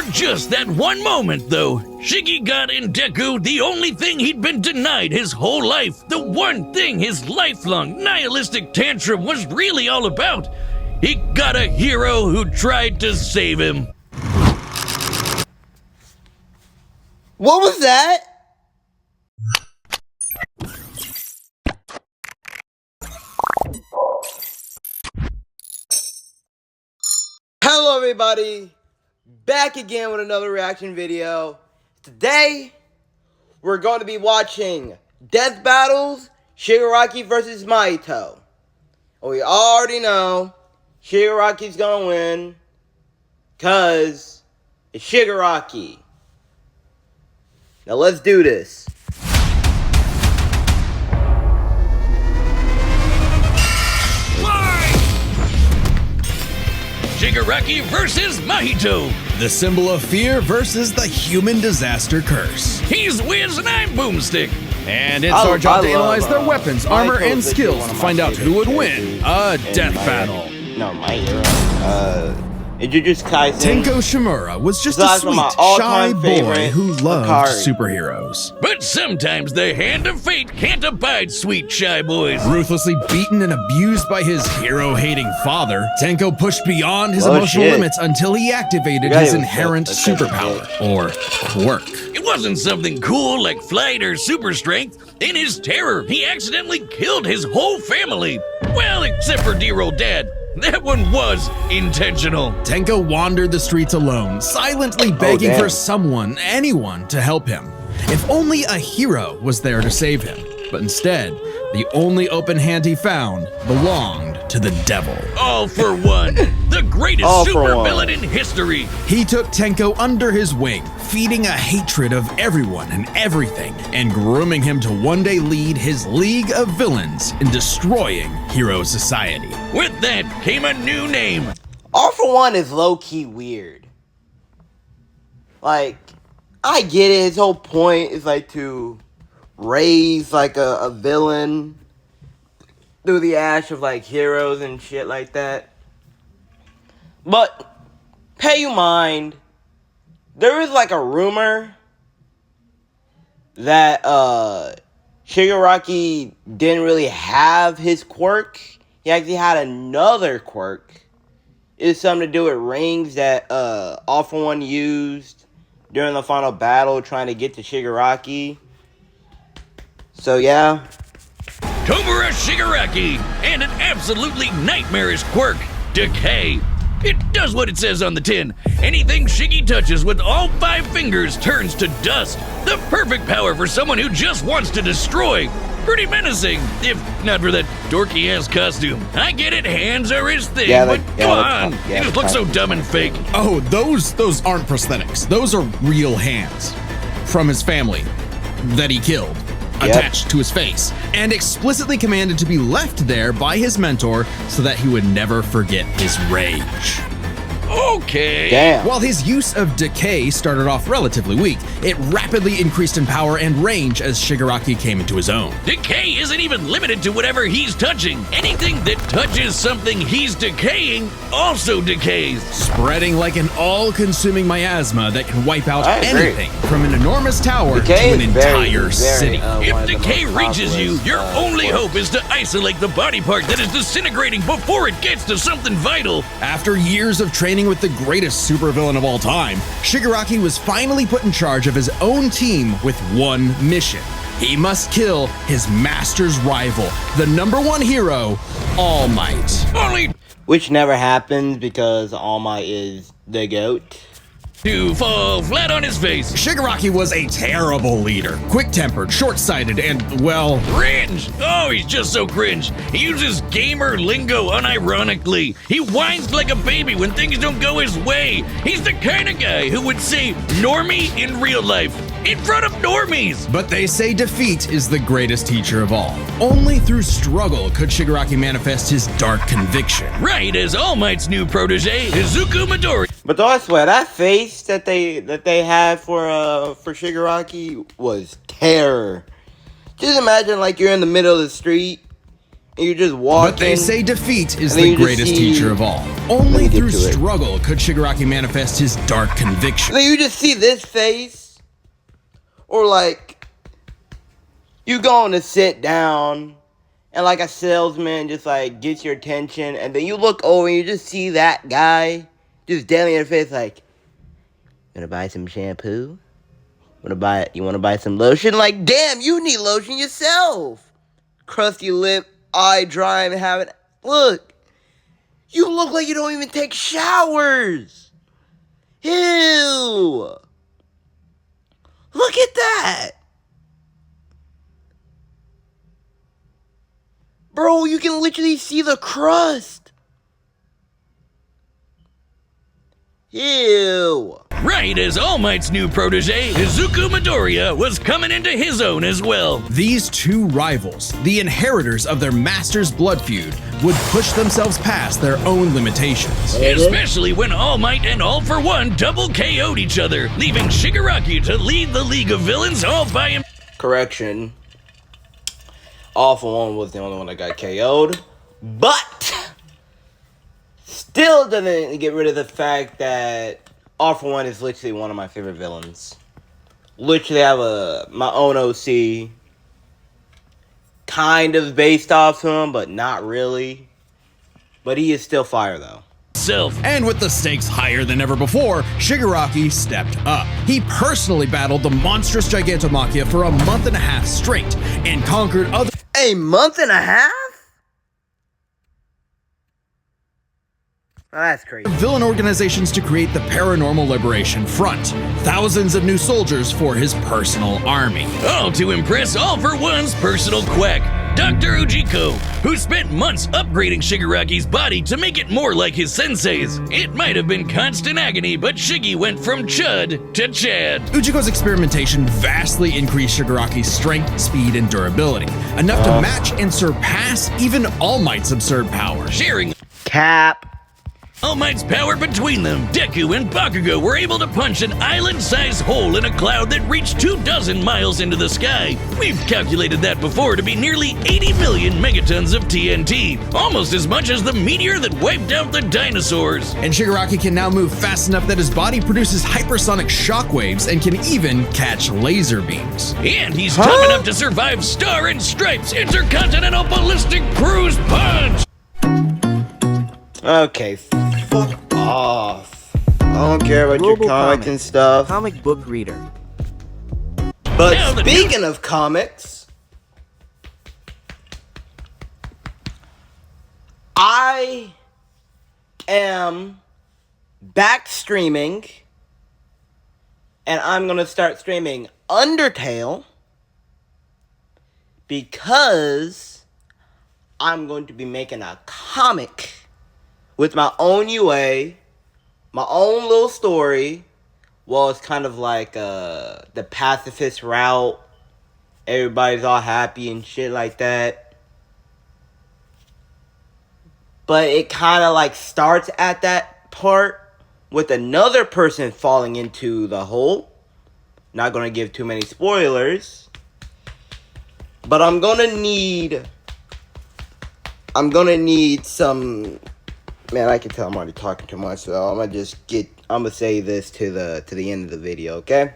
For just that one moment, though, Shiggy got in Deku the only thing he'd been denied his whole life, the one thing his lifelong nihilistic tantrum was really all about. He got a hero who tried to save him. What was that? Hello everybody, back again with another reaction video. Today, we're going to be watching Death Battles, Shigaraki versus Mahito. We already know Shigaraki's gonna win, cause it's Shigaraki. Now let's do this. Shigaraki versus Mahito. The symbol of fear versus the human disaster curse. He's Wiz and I'm Boomstick. And it's our job to analyze their weapons, armor, and skills to find out who would win a death battle. No, my hero. Introduce Kaisen. Tenko Shimura was just a sweet, shy boy who loved superheroes. But sometimes the hand of fate can't abide sweet shy boys. Ruthlessly beaten and abused by his hero-hating father, Tenko pushed beyond his emotional limits until he activated his inherent superpower, or quirk. It wasn't something cool like flight or super strength. In his terror, he accidentally killed his whole family. Well, except for dear old dad. That one was intentional. Tenko wandered the streets alone, silently begging for someone, anyone, to help him. If only a hero was there to save him. But instead, the only open hand he found belonged to the devil. All for one, the greatest supervillain in history. He took Tenko under his wing, feeding a hatred of everyone and everything, and grooming him to one day lead his league of villains in destroying hero society. With that came a new name. All for One is low-key weird. Like, I get it, his whole point is like to raise like a villain through the ash of like heroes and shit like that. But pay you mind, there is like a rumor that Shigaraki didn't really have his quirk. He actually had another quirk. It's something to do with rings that All for One used during the final battle trying to get to Shigaraki. So yeah. Tomura Shigaraki, and an absolutely nightmarish quirk, Decay. It does what it says on the tin. Anything Shiggy touches with all 5 fingers turns to dust. The perfect power for someone who just wants to destroy. Pretty menacing, if not for that dorky-ass costume. I get it, hands are his thing, but come on, he just looks so dumb and fake. Oh, those aren't prosthetics. Those are real hands from his family that he killed. Attached to his face, and explicitly commanded to be left there by his mentor so that he would never forget his rage. Okay. Damn. While his use of decay started off relatively weak, it rapidly increased in power and range as Shigaraki came into his own. Decay isn't even limited to whatever he's touching. Anything that touches something he's decaying also decays. Spreading like an all-consuming miasma that can wipe out anything from an enormous tower to an entire city. If decay reaches you, your only hope is to isolate the body part that is disintegrating before it gets to something vital. After years of training with the greatest supervillain of all time, Shigaraki was finally put in charge of his own team with one mission. He must kill his master's rival, the #1 hero, All Might. Which never happens because All Might is the GOAT. To fall flat on his face. Shigaraki was a terrible leader, quick-tempered, short-sighted, and, well... Cringe! Oh, he's just so cringe. He uses gamer lingo unironically. He whines like a baby when things don't go his way. He's the kind of guy who would say normie in real life, in front of normies. But they say defeat is the greatest teacher of all. Only through struggle could Shigaraki manifest his dark conviction. Right as All Might's new protege, Izuku Midori. But though I swear, that face that they had for Shigaraki was terror. Just imagine like you're in the middle of the street And you're just walking. But they say defeat is and then the you just greatest see- teacher of all. Only get through to it. struggle could Shigaraki manifest his dark conviction. And then you just see this face. Or like, you going to sit down. And like a salesman just like gets your attention. And then you look over and you just see that guy. Just dead in your face like, you wanna buy some shampoo? You wanna buy some lotion? Like, damn, you need lotion yourself. Crusty lip, eye dry, and having. Look, you look like you don't even take showers. Ew. Look at that. Bro, you can literally see the crust. Ew. Right as All Might's new protege, Izuku Midoriya, was coming into his own as well. These two rivals, the inheritors of their master's blood feud, would push themselves past their own limitations. Especially when All Might and All For One double KO'd each other, leaving Shigaraki to lead the League of Villains all by him. Correction. All For One was the only one that got KO'd. But still doesn't get rid of the fact that All For One is literally one of my favorite villains. Literally have my own OC. Kind of based off him, but not really. But he is still fire though. And with the stakes higher than ever before, Shigaraki stepped up. He personally battled the monstrous Gigantomachia for a month and a half straight and conquered other A month and a half? Oh, that's crazy. villain organizations to create the Paranormal Liberation Front. Thousands of new soldiers for his personal army. All to impress All For One's personal quack, Dr. Ujiko, who spent months upgrading Shigaraki's body to make it more like his sensei's. It might have been constant agony, but Shiggy went from Chud to Chad. Ujiko's experimentation vastly increased Shigaraki's strength, speed, and durability, enough to match and surpass even All Might's absurd power. Sharing Cap. All Might's power between them, Deku and Bakugo were able to punch an island-sized hole in a cloud that reached 24 miles into the sky. We've calculated that before to be nearly 80 million megatons of TNT, almost as much as the meteor that wiped out the dinosaurs. And Shigaraki can now move fast enough that his body produces hypersonic shockwaves and can even catch laser beams. And he's tough enough to survive Star and Stripes' intercontinental ballistic cruise punch. Okay, fuck off. I don't care about your Global comics comic. and stuff. Comic book reader. But Now the speaking of comics, I am back streaming, and I'm gonna start streaming Undertale because I'm going to be making a comic with my own UA, my own little story. Well, it's kind of like the pacifist route. Everybody's all happy and shit like that. But it kind of like starts at that part with another person falling into the hole. Not gonna give too many spoilers. But I'm gonna need some. Man, I can tell I'm already talking too much, so I'm gonna say this to the end of the video, okay?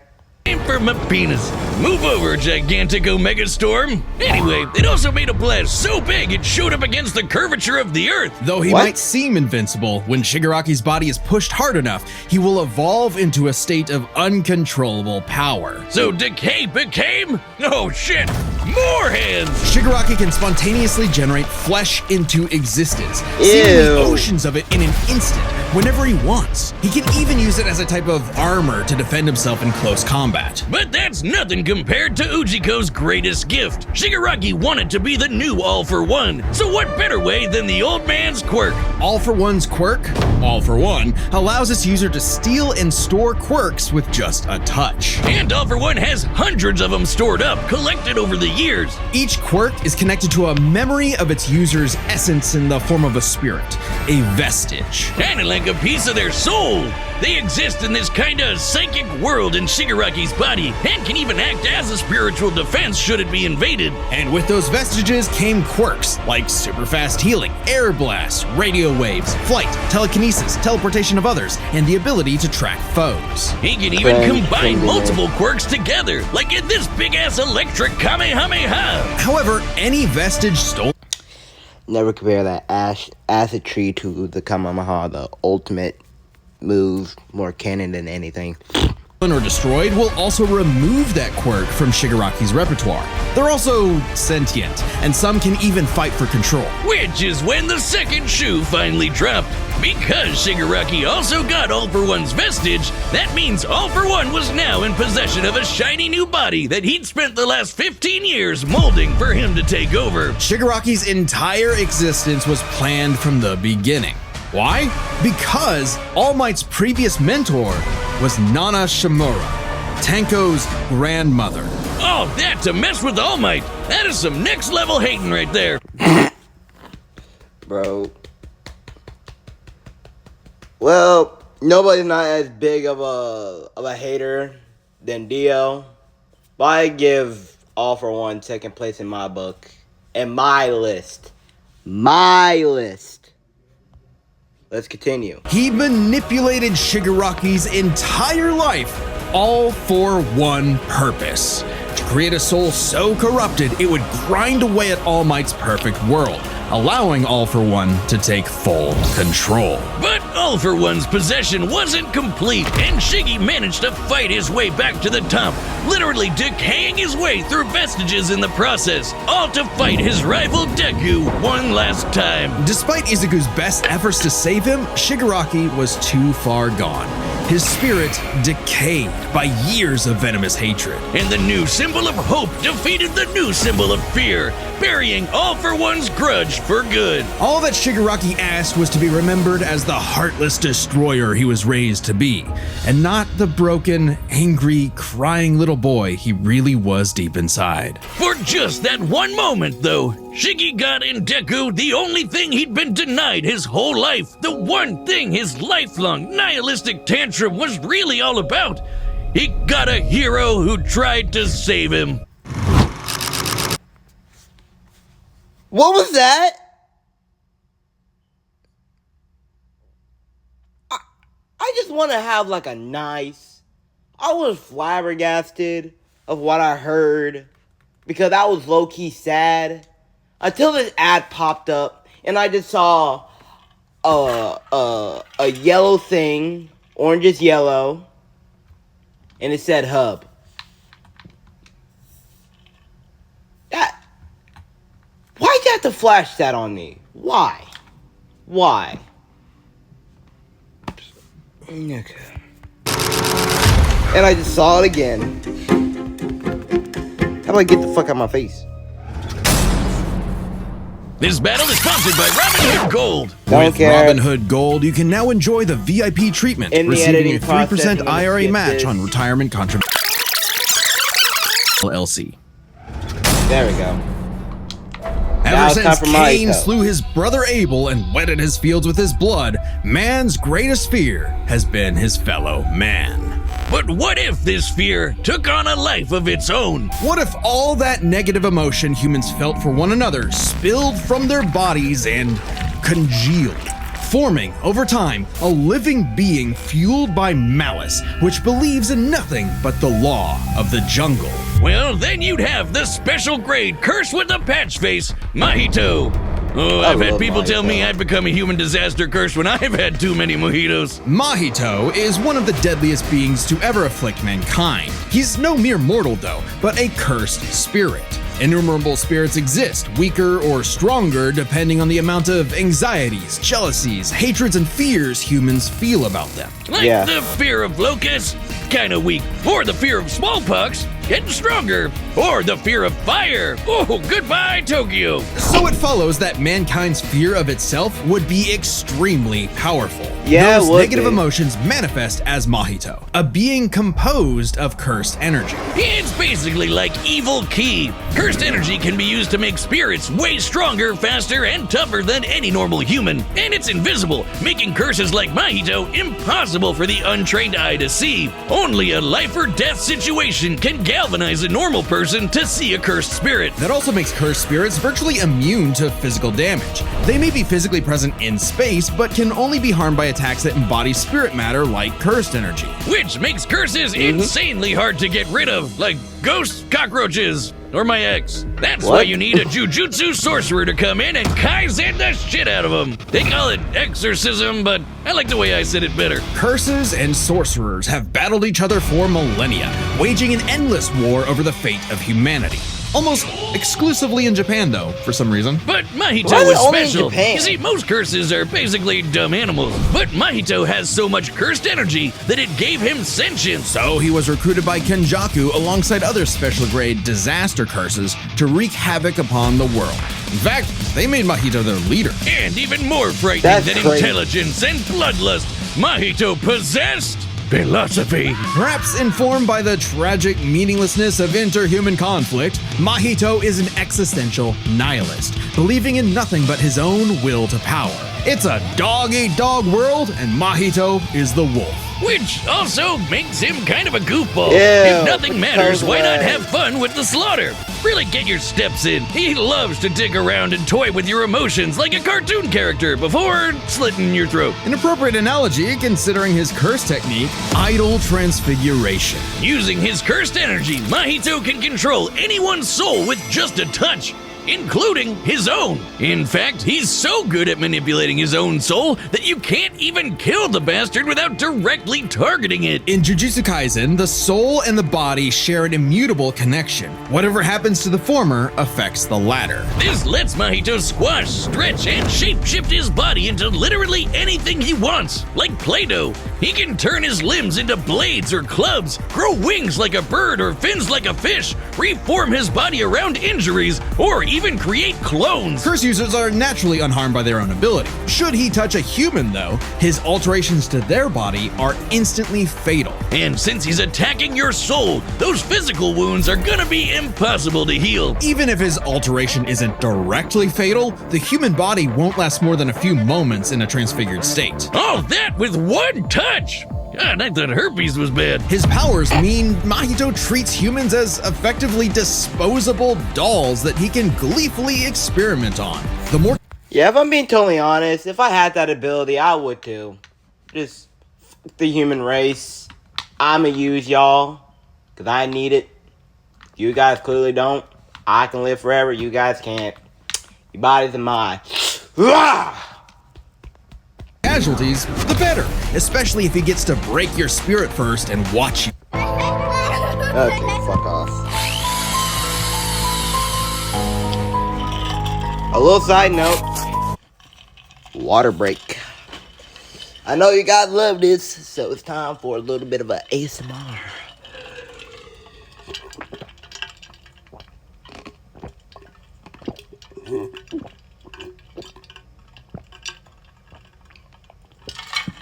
Aim for my penis. Move over, gigantic Omega Storm. Anyway, it also made a blast so big it showed up against the curvature of the Earth. Though he What? might seem invincible, when Shigaraki's body is pushed hard enough, he will evolve into a state of uncontrollable power. So Decay became, oh shit, more hands. Shigaraki can spontaneously generate flesh into existence, seemingly Ew. oceans of it in an instant, whenever he wants. He can even use it as a type of armor to defend himself in close combat. But that's nothing compared to Ujiko's greatest gift. Shigaraki wanted to be the new All For One, so what better way than the old man's quirk? All For One's quirk, All For One, allows its user to steal and store quirks with just a touch. And All For One has hundreds of them stored up, collected over the years. Each quirk is connected to a memory of its user's essence in the form of a spirit, a vestige. Kinda like take a piece of their soul. They exist in this kinda psychic world in Shigaraki's body and can even act as a spiritual defense should it be invaded. And with those vestiges came quirks like super fast healing, air blasts, radio waves, flight, telekinesis, teleportation of others, and the ability to track foes. He can even combine multiple quirks together, like in this big-ass electric Kamehameha. However, any vestige stolen Never compare that acid tree to the Kamehameha, the ultimate move, more canon than anything. or destroyed will also remove that quirk from Shigaraki's repertoire. They're also sentient, and some can even fight for control. Which is when the second shoe finally dropped. Because Shigaraki also got All For One's vestige, that means All For One was now in possession of a shiny new body that he'd spent the last 15 years molding for him to take over. Shigaraki's entire existence was planned from the beginning. Why? Because All Might's previous mentor was Nana Shimura, Tenko's grandmother. Oh, that to mess with All Might. That is some next level hating right there. Bro. Well, nobody's not as big of a hater than Dio, but I give All For One second place in my book. In my list. My list. Let's continue. He manipulated Shigaraki's entire life, all for one purpose: to create a soul so corrupted it would grind away at All Might's perfect world, allowing All For One to take full control. But All For One's possession wasn't complete, and Shiggy managed to fight his way back to the top, literally decaying his way through vestiges in the process, all to fight his rival Deku one last time. Despite Izuku's best efforts to save him, Shigaraki was too far gone. His spirit decayed by years of venomous hatred. And the new symbol of hope defeated the new symbol of fear, burying All For One's grudge for good. All that Shigaraki asked was to be remembered as the heartless destroyer he was raised to be, and not the broken, angry, crying little boy he really was deep inside. For just that one moment, though, Shiggy got in Deku the only thing he'd been denied his whole life, the one thing his lifelong nihilistic tantrum was really all about. He got a hero who tried to save him. What was that? I just want to have like a nice... I was flabbergasted of what I heard because I was low-key sad until this ad popped up and I just saw a yellow thing, orange is yellow, and it said hub. Why'd you have to flash that on me? Why? Okay. And I just saw it again. How do I get the fuck out of my face? This battle is sponsored by Robin Hood Gold. With Robin Hood Gold, you can now enjoy the VIP treatment, receiving a 3% IRA match on retirement contributions. LLC. There we go. Ever since Cain slew his brother Abel and wetted his fields with his blood, man's greatest fear has been his fellow man. But what if this fear took on a life of its own? What if all that negative emotion humans felt for one another spilled from their bodies and congealed, forming, over time, a living being fueled by malice, which believes in nothing but the law of the jungle? Well, then you'd have the special grade curse with the patch face, Mahito. Oh, I've had people tell me I've become a human disaster curse when I've had too many mojitos. Mahito is one of the deadliest beings to ever afflict mankind. He's no mere mortal, though, but a cursed spirit. Innumerable spirits exist, weaker or stronger depending on the amount of anxieties, jealousies, hatreds, and fears humans feel about them. Like the fear of locusts, kinda weak. Or the fear of smallpox, getting stronger, or the fear of fire. Oh, goodbye, Tokyo. So it follows that mankind's fear of itself would be extremely powerful. Yeah, those it would negative be. emotions manifest as mahito, a being composed of cursed energy. It's basically like evil ki. Cursed energy can be used to make spirits way stronger, faster, and tougher than any normal human. And it's invisible, making curses like mahito impossible for the untrained eye to see. Only a life or death situation can galvanize a normal person to see a cursed spirit. That also makes cursed spirits virtually immune to physical damage. They may be physically present in space, but can only be harmed by attacks that embody spirit matter like cursed energy. Which makes curses insanely hard to get rid of, like ghosts, cockroaches, or my ex. That's why What? you need a jujutsu sorcerer to come in and kaizen the shit out of them. They call it exorcism, but I like the way I said it better. Curses and sorcerers have battled each other for millennia, waging an endless war over the fate of humanity. Almost exclusively in Japan, though, for some reason. But Mahito Why is only in special. Japan? You see, most curses are basically dumb animals. But Mahito has so much cursed energy that it gave him sentience. So he was recruited by Kenjaku alongside other special grade disaster curses to wreak havoc upon the world. In fact, they made Mahito their leader. And even more frightening That's than crazy. intelligence and bloodlust, Mahito possessed philosophy. Perhaps informed by the tragic meaninglessness of interhuman conflict, Mahito is an existential nihilist, believing in nothing but his own will to power. It's a dog-eat-dog world, and Mahito is the wolf. Which also makes him kind of a goofball. Ew, If nothing what matters, the why not way? have fun with the slaughter? Really get your steps in. He loves to dig around and toy with your emotions like a cartoon character before slitting your throat. An appropriate analogy considering his curse technique, idol transfiguration. Using his cursed energy, Mahito can control anyone's soul with just a touch, including his own. In fact, he's so good at manipulating his own soul that you can't even kill the bastard without directly targeting it. In Jujutsu Kaisen, the soul and the body share an immutable connection. Whatever happens to the former affects the latter. This lets Mahito squash, stretch, and shape-shift his body into literally anything he wants, like Play-Doh. He can turn his limbs into blades or clubs, grow wings like a bird or fins like a fish, reform his body around injuries, or even create clones. Curse users are naturally unharmed by their own ability. Should he touch a human, though, his alterations to their body are instantly fatal. And since he's attacking your soul, those physical wounds are gonna be impossible to heal. Even if his alteration isn't directly fatal, the human body won't last more than a few moments in a transfigured state. All that with one touch! God, I thought herpes was bad. His powers mean Mahito treats humans as effectively disposable dolls that he can gleefully experiment on. The more Yeah, if I'm being totally honest, if I had that ability, I would too. Just fuck the human race. I'ma use y'all, because I need it. You guys clearly don't. I can live forever, you guys can't. Your bodies are mine. casualties, the better, especially if he gets to break your spirit first and watch you. Okay, fuck off. A little side note. Water break. I know you guys love this, so it's time for a little bit of a ASMR.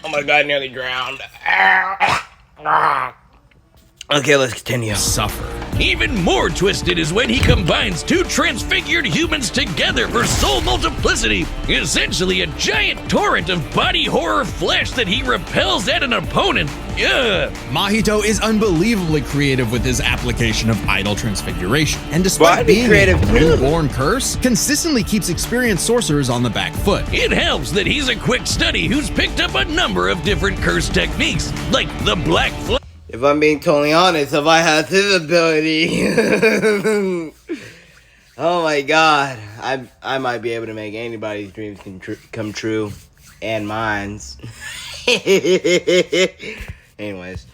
Oh my god, nearly drowned. Okay, let's continue. Suffer. Even more twisted is when he combines two transfigured humans together for soul multiplicity, essentially a giant torrent of body horror flesh that he repels at an opponent. Ugh. Mahito is unbelievably creative with his application of idol transfiguration, and Well, despite I'd be being creative a too. newborn curse, consistently keeps experienced sorcerers on the back foot. It helps that he's a quick study who's picked up a number of different curse techniques, like the Black Flag. If I'm being totally honest, if I had this ability, oh my god, I might be able to make anybody's dreams come true, and mine's. Anyways,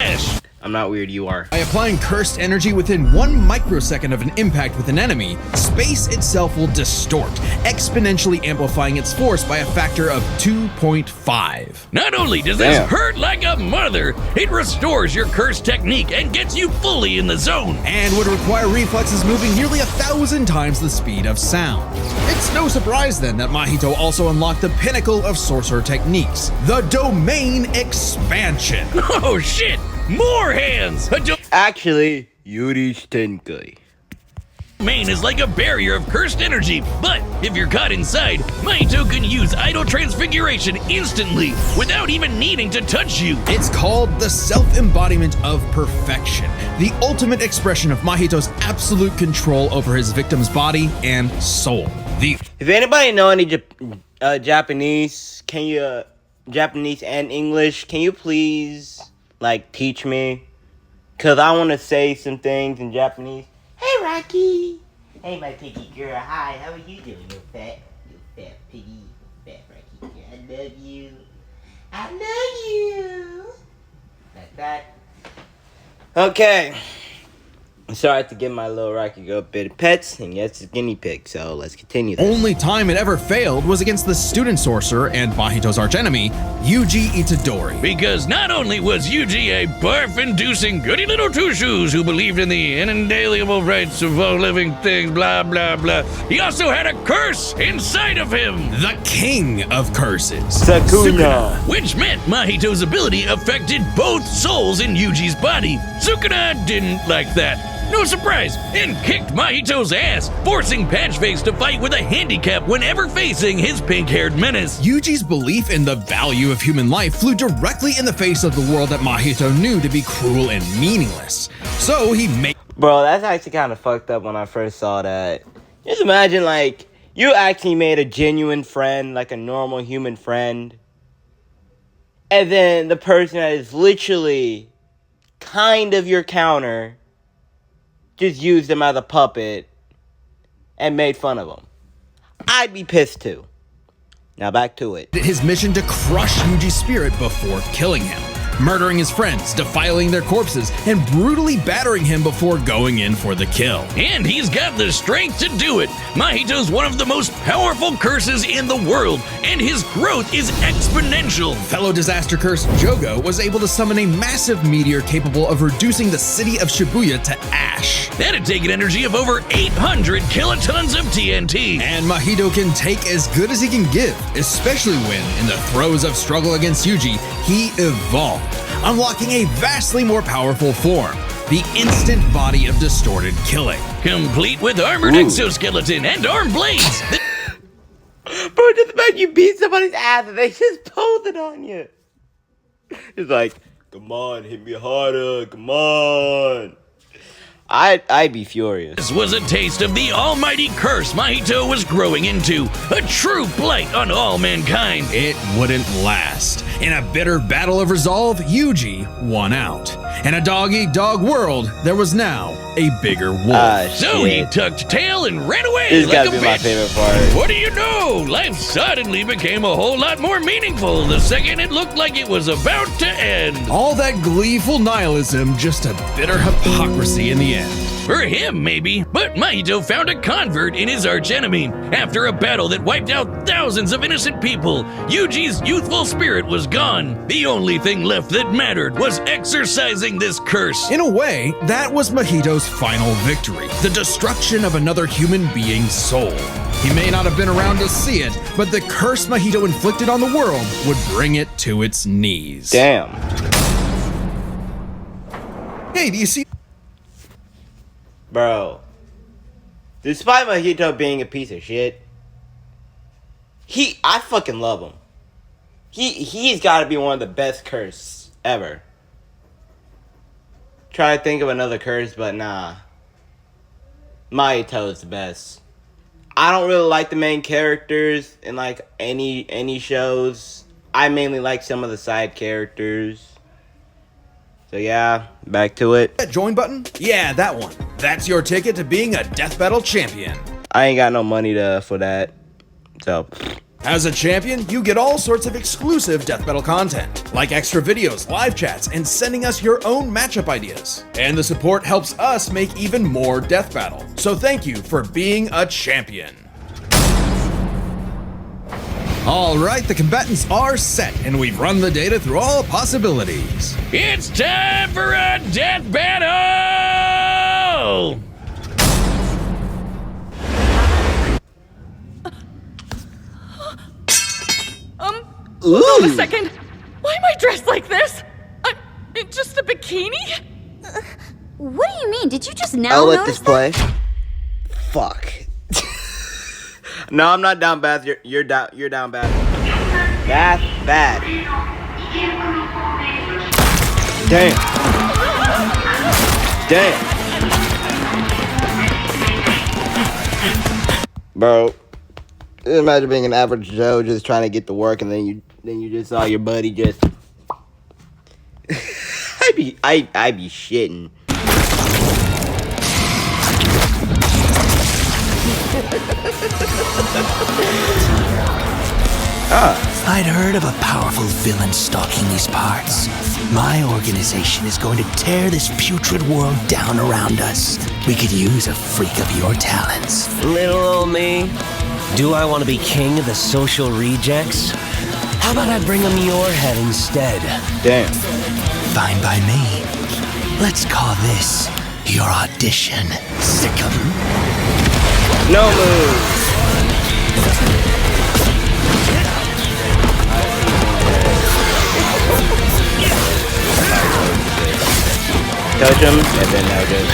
I'm not weird, you are. By applying cursed energy within 1 microsecond of an impact with an enemy, space itself will distort, exponentially amplifying its force by a factor of 2.5. Not only does this hurt like a mother, it restores your curse technique and gets you fully in the zone. And would require reflexes moving nearly 1,000 times the speed of sound. It's no surprise then that Mahito also unlocked the pinnacle of sorcerer techniques, the Domain Expansion. Oh shit! More hands! Actually, Yuri's Tenkai. Domain is like a barrier of cursed energy, but if you're caught inside, Mahito can use idle transfiguration instantly without even needing to touch you. It's called the self-embodiment of perfection, the ultimate expression of Mahito's absolute control over his victim's body and soul. If anybody know any Japanese, Japanese and English, can you please teach me? Cause I want to say some things in Japanese. Hey Rocky. Hey my piggy girl. Hi. How are you doing? You fat piggy. Fat Rocky girl. I love you. I love you. Like that. Okay. Sorry to give my little Rocky girl a bit of pets, and yes, it's a guinea pig, so let's continue this. Only time it ever failed was against the student sorcerer and Mahito's archenemy, Yuji Itadori. Because not only was Yuji a barf-inducing goody little two-shoes who believed in the inalienable rights of all living things, blah, blah, blah, he also had a curse inside of him. The king of curses. Sukuna. Which meant Mahito's ability affected both souls in Yuji's body. Sukuna didn't like that. No surprise, and kicked Mahito's ass, forcing Patchface to fight with a handicap whenever facing his pink-haired menace. Yuji's belief in the value of human life flew directly in the face of the world that Mahito knew to be cruel and meaningless. So he made— Bro, that's actually kind of fucked up when I first saw that. Just imagine, you actually made a genuine friend, a normal human friend. And then the person that is literally kind of your counter just used them as a puppet and made fun of him. I'd be pissed too. Now back to it. his mission to crush Yuji's spirit before killing him, murdering his friends, defiling their corpses, and brutally battering him before going in for the kill. And he's got the strength to do it. Mahito's one of the most powerful curses in the world, and his growth is exponential. Fellow disaster curse Jogo was able to summon a massive meteor capable of reducing the city of Shibuya to ash. That'd take an energy of over 800 kilotons of TNT. And Mahito can take as good as he can give, especially when, in the throes of struggle against Yuji, he evolved, unlocking a vastly more powerful form, the instant body of distorted killing. Complete with armored exoskeleton and arm blades. Bro, just imagine you beat somebody's ass and they just pulled it on you. It's like, come on, hit me harder, come on. I'd be furious. This was a taste of the almighty curse Mahito was growing into, a true blight on all mankind. It wouldn't last. In a bitter battle of resolve, Yuji won out. In a dog-eat-dog world, there was now a bigger wolf. So he tucked tail and ran away This like gotta a be bitch. my favorite part. What do you know? Life suddenly became a whole lot more meaningful the second it looked like it was about to end. All that gleeful nihilism, just a bitter hypocrisy in the end. For him, maybe, but Mahito found a convert in his archenemy. After a battle that wiped out thousands of innocent people, Yuji's youthful spirit was gone. The only thing left that mattered was exorcising this curse. In a way, that was Mahito's final victory, the destruction of another human being's soul. He may not have been around to see it, but the curse Mahito inflicted on the world would bring it to its knees. Damn. Hey, do you see? Bro. Despite Mahito being a piece of shit, I fucking love him. He's gotta be one of the best curse ever. Try to think of another curse, but nah. Mahito is the best. I don't really like the main characters in any shows. I mainly like some of the side characters. So yeah, back to it. That join button? Yeah, that one. That's your ticket to being a death battle champion. I ain't got no money for that. So As a champion, you get all sorts of exclusive death battle content, like extra videos, live chats, and sending us your own matchup ideas. And the support helps us make even more death battle. So thank you for being a champion. Alright, the combatants are set, and we've run the data through all possibilities. It's time for a death battle! Hold a second. Why am I dressed like this? I'm in just a bikini? What do you mean? Did you just now I'll let notice this play. Fuck. No, I'm not down bad. You're down. You're down bad. That's bad. Damn. Damn. Bro, imagine being an average Joe just trying to get to work, and then you just saw your buddy just. I'd be shitting. I'd heard of a powerful villain stalking these parts. My organization is going to tear this putrid world down around us. We could use a freak of your talents. Little old me. Do I want to be king of the social rejects? How about I bring them your head instead? Damn. Fine by me. Let's call this your audition. Sick 'em. No move. Touch him, and then now good.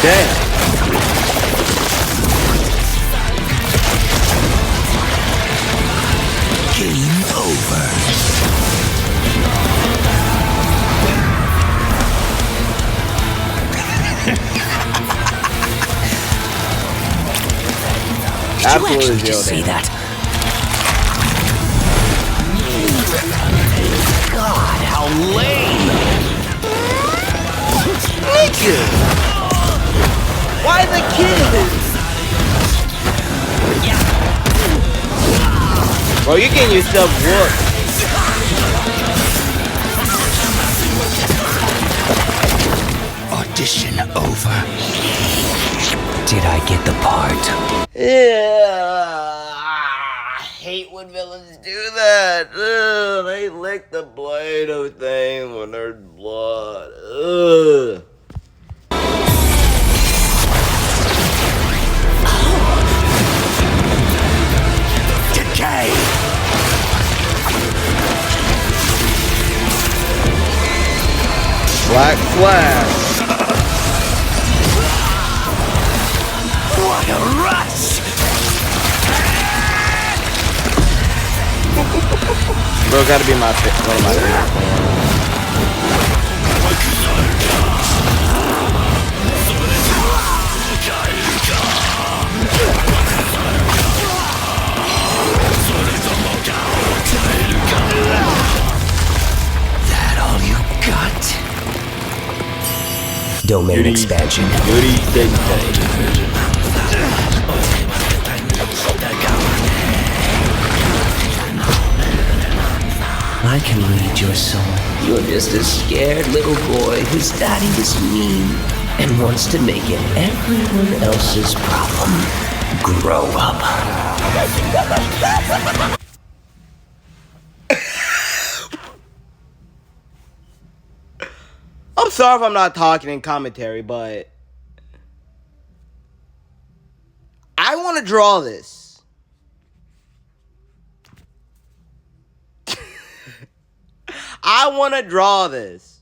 Damn. Game over. Absolutely Did you zero see damage. that? God, how lame! Nigga! Why the kid? Bro, you're getting yourself whooped. Audition over. Did I get the part? Yeah, I hate when villains do that. Ugh, they lick the blade of things when there's blood. Ugh. Decay! Black Flash. What a rush! Bro, gotta be one of my favorite. That all you got? Domain expansion. Goody steak. I can read your soul. You're just a scared little boy whose daddy was mean and wants to make it everyone else's problem. Grow up. I'm sorry if I'm not talking in commentary, but I want to draw this. I want to draw this.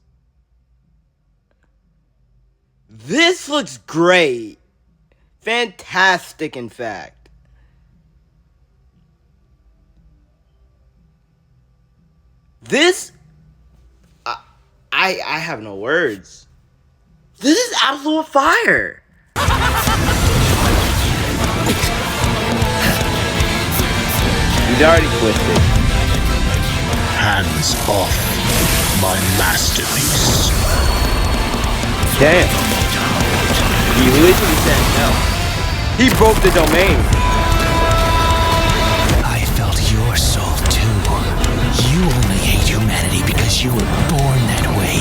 This looks great. Fantastic, in fact. This... I have no words. This is absolute fire. He's already twisted. Hands off my masterpiece. Damn. He literally said no. He broke the domain. guess you were born that way.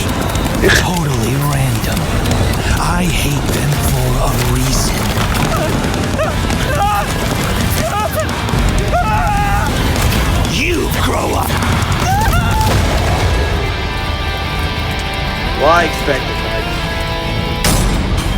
Totally random. I hate them for a reason. You grow up. Well, I expected that.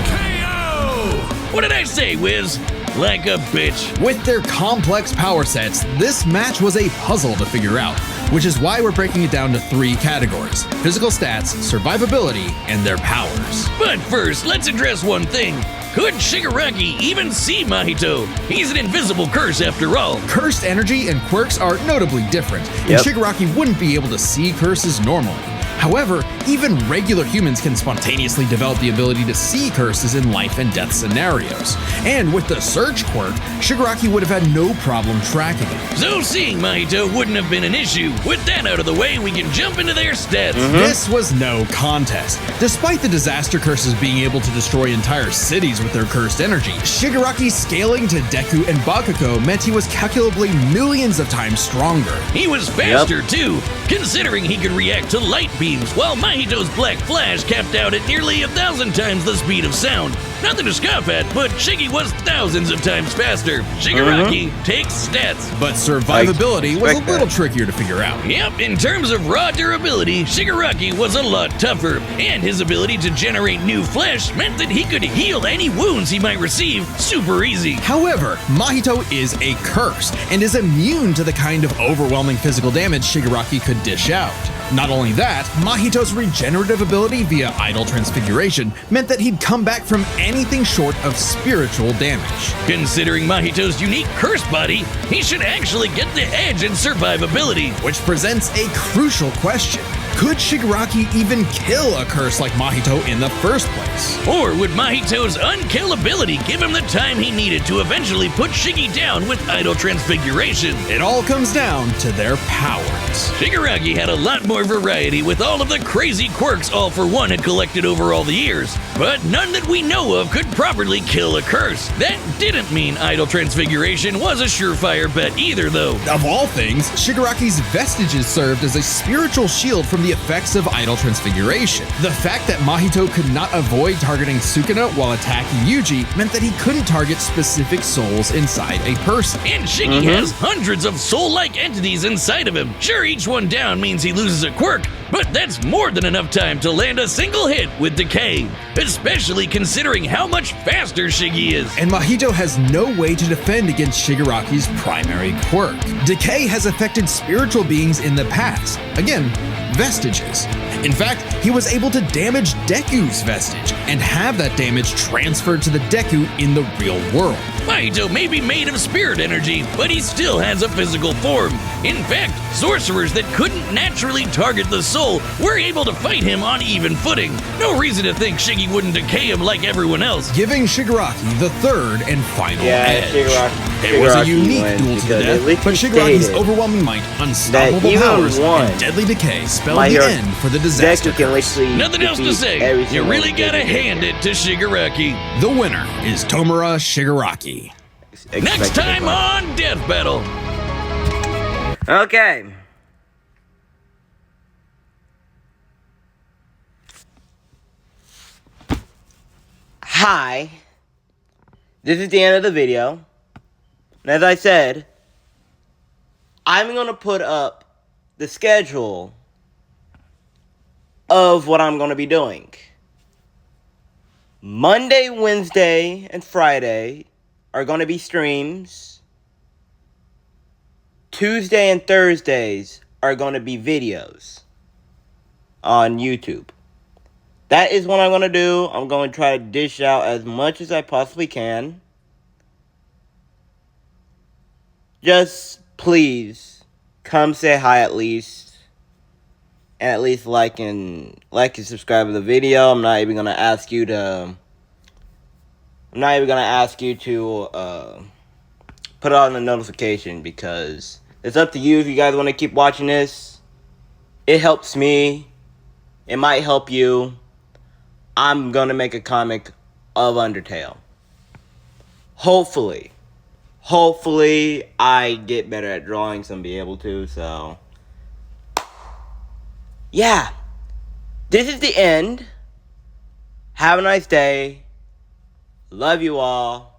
KO! What did I say, Wiz? Like a bitch. With their complex power sets, this match was a puzzle to figure out, which is why we're breaking it down to 3 categories: physical stats, survivability, and their powers. But first, let's address one thing. Could Shigaraki even see Mahito? He's an invisible curse after all. Cursed energy and quirks are notably different, and Yep. Shigaraki wouldn't be able to see curses normally. However, even regular humans can spontaneously develop the ability to see curses in life and death scenarios. And with the Search quirk, Shigaraki would have had no problem tracking it. So seeing Mahito wouldn't have been an issue. With that out of the way, we can jump into their stats. This was no contest. Despite the disaster curses being able to destroy entire cities with their cursed energy, Shigaraki's scaling to Deku and Bakugo meant he was calculably millions of times stronger. He was faster too, considering he could react to light beams, while Mahito's Black Flash capped out at nearly 1,000 times the speed of sound. Nothing to scoff at, but Shiggy was thousands of times faster. Shigaraki takes stats. But survivability was a expect little that. trickier to figure out. Yep, in terms of raw durability, Shigaraki was a lot tougher, and his ability to generate new flesh meant that he could heal any wounds he might receive super easy. However, Mahito is a curse and is immune to the kind of overwhelming physical damage Shigaraki could dish out. Not only that, Mahito's regenerative ability via idle transfiguration meant that he'd come back from anything short of spiritual damage. Considering Mahito's unique curse body, he should actually get the edge in survivability. Which presents a crucial question. Could Shigaraki even kill a curse like Mahito in the first place? Or would Mahito's unkillability give him the time he needed to eventually put Shiggy down with idle transfiguration? It all comes down to their powers. Shigaraki had a lot more variety with all of the crazy quirks All For One had collected over all the years, but none that we know of could properly kill a curse. That didn't mean idle transfiguration was a surefire bet either, though. Of all things, Shigaraki's vestiges served as a spiritual shield from the effects of idle transfiguration. The fact that Mahito could not avoid targeting Sukuna while attacking Yuji meant that he couldn't target specific souls inside a person. And Shiggy has hundreds of soul-like entities inside of him. Sure, each one down means he loses a quirk, but that's more than enough time to land a single hit with Decay, especially considering how much faster Shiggy is. And Mahito has no way to defend against Shigaraki's primary quirk. Decay has affected spiritual beings in the past. Again, vestiges. In fact, he was able to damage Deku's vestige and have that damage transferred to the Deku in the real world. Mahito may be made of spirit energy, but he still has a physical form. In fact, sorcerers that couldn't naturally target the soul were able to fight him on even footing. No reason to think Shiggy wouldn't decay him like everyone else. Giving Shigaraki the third and final edge. It was a Shigaraki unique wins duel to the because at death, least but he Shigaraki's stated overwhelming might, unstoppable even powers, one, and deadly decay spelled My the hero, end for the disaster Deku can curse. literally Nothing else to defeat say. every You single really gotta Deku. hand it to Shigaraki. The winner is Tomura Shigaraki. Next Expected time it. on Death Battle. Okay. Hi. This is the end of the video. And as I said, I'm going to put up the schedule of what I'm going to be doing. Monday, Wednesday, and Friday are going to be streams. Tuesday and Thursdays are going to be videos on YouTube. That is what I'm going to do. I'm going to try to dish out as much as I possibly can. Just please come say hi at least. And at least like and subscribe to the video. I'm not even going to ask you to put on the notification because it's up to you if you guys want to keep watching this. It helps me. It might help you. I'm gonna make a comic of Undertale. Hopefully I get better at drawing, so I'm be able to, so yeah, this is the end. Have a nice day. Love you all.